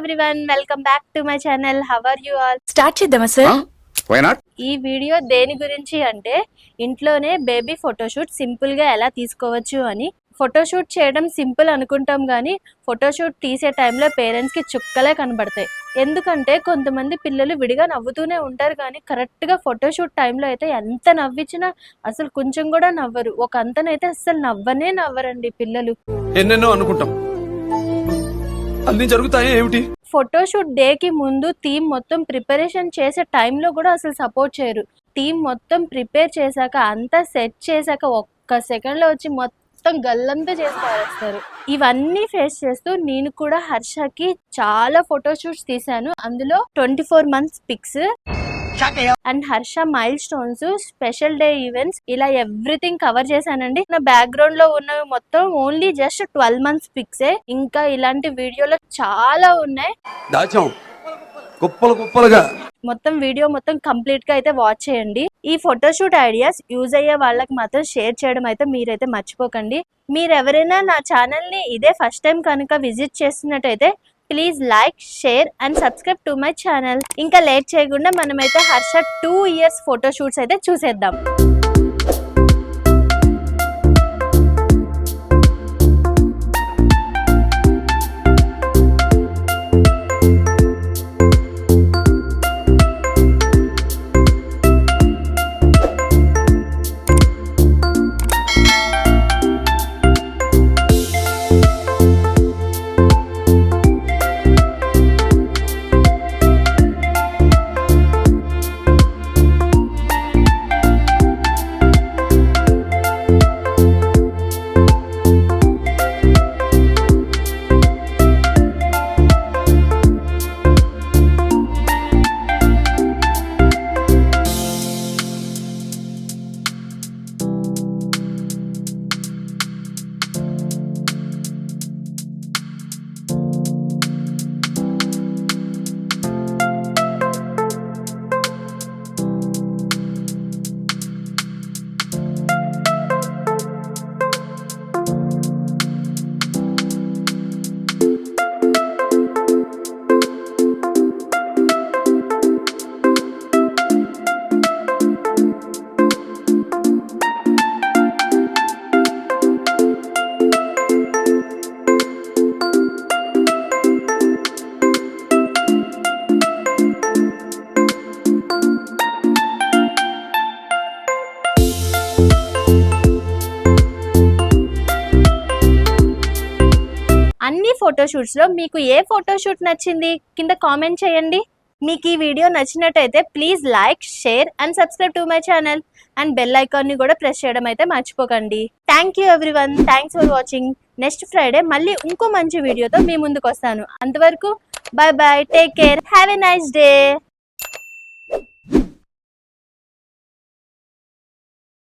Everyone, welcome back to my channel. How are you all? Start చేద్దామా sir? Why not? ఈ video దేని గురించి అంటే ఇంట్లోనే బేబీ ఫోటోషూట్ సింపుల్ గా ఎలా తీసుకోవచ్చు అని. ఫోటోషూట్ చేయడం సింపుల్ అనుకుంటాం కానీ ఫోటోషూట్ తీసే టైంలో పేరెంట్స్ కి చుక్కలే కనబడతాయి. ఎందుకంటే కొంతమంది పిల్లలు విడిగా నవ్వుతూనే ఉంటారు కానీ కరెక్ట్ గా ఫోటోషూట్ టైంలో అయితే ఎంత నవ్వించినా అసలు కొంచెం కూడా నవ్వరు. ఒక అంతనైతే అసలు నవ్వరండి పిల్లలు. ఎన్నెన్నో అనుకుంటాం, అన్ని జరుగుతాయి ఏమిటి? ఫోటోషూట్ డే కి ముందు థీమ్ మొత్తం ప్రిపరేషన్ చేసే టైంలో కూడా అసలు సపోర్ట్ చేయరు. థీమ్ మొత్తం ప్రిపేర్ చేశాక అంతా సెట్ చేశాక ఒక్క సెకండ్ లో వచ్చి మొత్తం గల్లంతా చేసి పారేస్తారు. ఇవన్నీ ఫేస్ చేస్తూ నేను కూడా హర్షకి చాలా ఫోటోషూట్స్ తీసాను. అందులో 24 months pics and Harsha milestones, special day events, ఇలా ఎవ్రీథింగ్ కవర్ చేశానండి. నా బ్యాక్గ్రౌండ్ లో ఉన్నవి మొత్తం ఓన్లీ జస్ట్ 12 months పిక్సే. ఇంకా ఇలాంటి వీడియోలు చాలా ఉన్నాయి. దాచాం కుప్పలు కుప్పలుగా. మొత్తం వీడియో మొత్తం కంప్లీట్ గా అయితే వాచ్ చేయండి. ఈ ఫోటోషూట్ ఐడియాస్ యూజ్ అయ్యే వాళ్ళకి మాత్రం షేర్ చేయడం అయితే మీరైతే మర్చిపోకండి. మీరు ఎవరైనా నా ఛానల్ ని ఇదే ఫస్ట్ టైం కనుక విజిట్ చేస్తున్నట్టయితే please like, share and subscribe to my channel. ఇంకా లేట్ చేయకుండా మనమైతే హర్ష 2 years ఫోటోషూట్స్ అయితే చూసేద్దాం. అన్ని ఫోటోషూట్స్ లో మీకు ఏ ఫోటోషూట్ నచ్చింది కింద కామెంట్ చేయండి. మీకు ఈ వీడియో నచ్చినట్టయితే please like, share and subscribe to my channel and bell icon ని కూడా ప్రెస్ చేయడం అయితే మర్చిపోకండి. Thank you everyone, thanks for watching. Next Friday మళ్ళీ ఇంకో మంచి వీడియోతో మీ ముందుకు వస్తాను. అంతవరకు by by, take care, have a nice day.